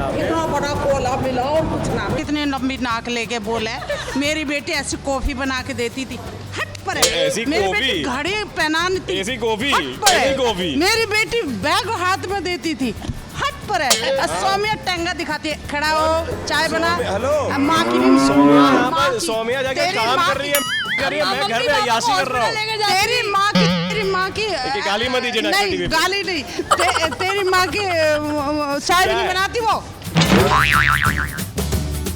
इतना बड़ा कोला मिला और कुछ ना। कितने लंबी नाक लेके बोले मेरी बेटी ऐसी कॉफी बना के देती थी। हट पर ऐसी मेरी कॉफी? बेटी घड़ी पहनानी थी। ऐसी कॉफी? हट पर ऐसी कॉफी? मेरी बेटी बैग हाथ में देती थी। हट पर है सौम्या टंगा दिखाती है। खड़ा हो चाय बना। हेलो माँ की भी सौम्या जाके काम कर रही है मैं घर में अय्याशी कर रहा हूँ। तेरी माँ की गाली मत दीजिए ना नहीं टीवी पे। गाली नहीं तेरी माँ की चाय भी नहीं बनाती वो।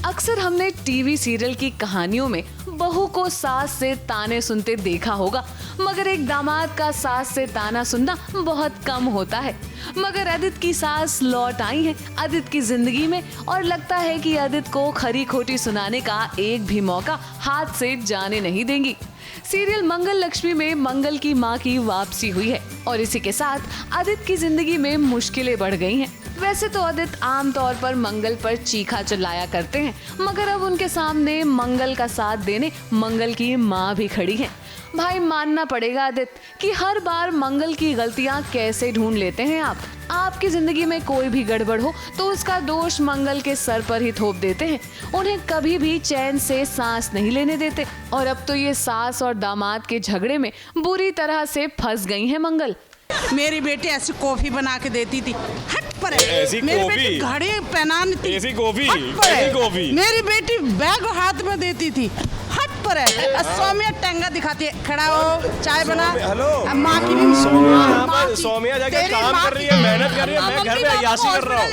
अक्सर हमने टीवी सीरियल की कहानियों में बहू को सास से ताने सुनते देखा होगा, मगर एक दामाद का सास से ताना सुनना बहुत कम होता है। मगर अदित की सास लौट आई है अदित की जिंदगी में, और लगता है कि अदित को खरी खोटी सुनाने का एक भी मौका हाथ से जाने नहीं देंगी। सीरियल मंगल लक्ष्मी में मंगल की मां की वापसी हुई है और इसी के साथ अदित की जिंदगी में मुश्किलें बढ़ गई हैं। वैसे तो अदित आमतौर पर मंगल पर चीखा चिल्लाया करते हैं, मगर अब उनके सामने मंगल का साथ देने मंगल की मां भी खड़ी है। भाई मानना पड़ेगा अदित कि हर बार मंगल की गलतियां कैसे ढूंढ लेते हैं आप। आपकी जिंदगी में कोई भी गड़बड़ हो तो उसका दोष मंगल के सर पर ही थोप देते हैं। उन्हें कभी भी चैन से सांस नहीं लेने देते, और अब तो ये सास और दामाद के झगड़े में बुरी तरह से फंस गई हैं मंगल। मेरी बेटी ऐसी कॉफी बना के देती थी। हट पर ऐसी मेरी कॉफी? बेटी घड़ी पहनानी थी। ऐसी कॉफी? हट पर ऐसी कॉफी? मेरी बेटी बैग हाथ में देती थी। हट पर है सौम्या टंगा दिखाती है। खड़ा हो चाय बना। हेलो माँ की भी सौम्या जाके काम कर रही है मेहनत कर रही है मैं घर में अय्याशी कर रहा हूँ।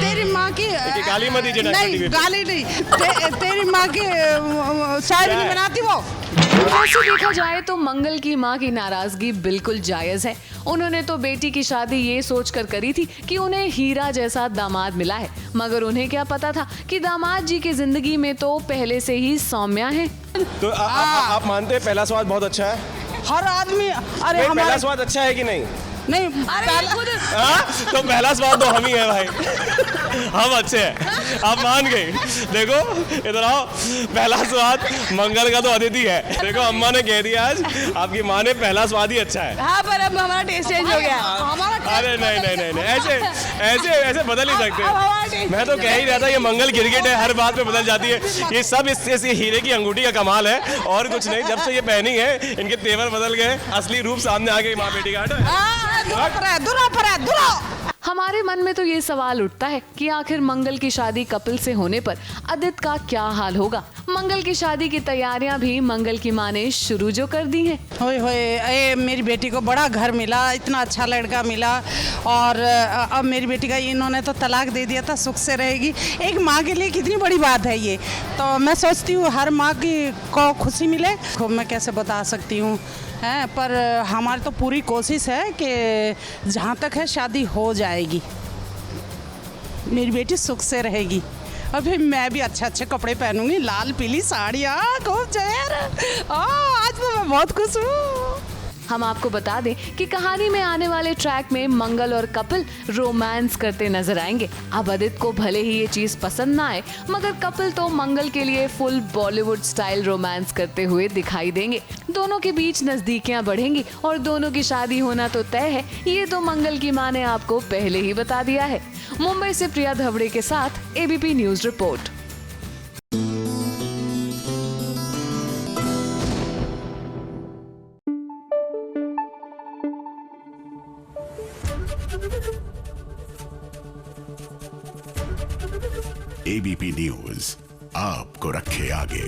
तेरी माँ की गाली मत दीजिए ना नहीं टीवी पे। गाली नहीं तेरी माँ की चाय भी नहीं बनाती वो। वैसे देखा जाए तो मंगल की मां की नाराजगी बिल्कुल जायज है। उन्होंने तो बेटी की शादी ये सोचकर करी थी कि उन्हें हीरा जैसा दामाद मिला है, मगर उन्हें क्या पता था कि दामाद जी की जिंदगी में तो पहले से ही सौम्या है। तो आप मानते हैं पहला स्वाद बहुत अच्छा है? हर आदमी अरे पहला हमारा स्वाद अच्छा है कि नहीं? नहीं तो पहला स्वाद तो हम ही है भाई। हम अच्छे हैं, आप मान गए। देखो इधर आओ, पहला स्वाद मंगल का तो अदिति है। देखो अम्मा ने कह दिया आज आपकी माँ ने पहला स्वाद ही अच्छा है। हाँ पर अब हमारा टेस्ट चेंज हो गया। अरे नहीं ऐसे बदल ही सकते। मैं तो कह ही रहा था ये मंगल गिरगिट है, हर बात में बदल जाती है। ये सब इस हीरे की अंगूठी का कमाल है और कुछ नहीं। जब से ये पहनी है इनके तेवर बदल गए, असली रूप सामने आ गई माँ बेटी का। हमारे मन में तो ये सवाल उठता है कि आखिर मंगल की शादी कपिल से होने पर अदित का क्या हाल होगा। मंगल की शादी की तैयारियां भी मंगल की मां ने शुरू जो कर दी हैं। होए मेरी बेटी को बड़ा घर मिला, इतना अच्छा लड़का मिला, और अब मेरी बेटी का इन्होंने तो तलाक दे दिया था, सुख से रहेगी। एक माँ के लिए कितनी बड़ी बात है ये। तो मैं सोचती हूँ हर माँ को खुशी मिले। मैं कैसे बता सकती हूँ है, पर हमारी तो पूरी कोशिश है कि जहाँ तक है शादी हो जाएगी, मेरी बेटी सुख से रहेगी, और फिर मैं भी अच्छे कपड़े पहनूंगी, लाल पीली साड़ियाँ खूब जहर। आज तो मैं बहुत खुश हूँ। हम आपको बता दें कि कहानी में आने वाले ट्रैक में मंगल और कपिल रोमांस करते नजर आएंगे। अब अदित को भले ही ये चीज पसंद ना आए, मगर कपिल तो मंगल के लिए फुल बॉलीवुड स्टाइल रोमांस करते हुए दिखाई देंगे। दोनों के बीच नजदीकियां बढ़ेंगी और दोनों की शादी होना तो तय है। ये तो मंगल की मां ने आपको पहले ही बता दिया है। मुंबई से प्रिया धवड़े के साथ ABP news report. ABP news आपको रखे आगे।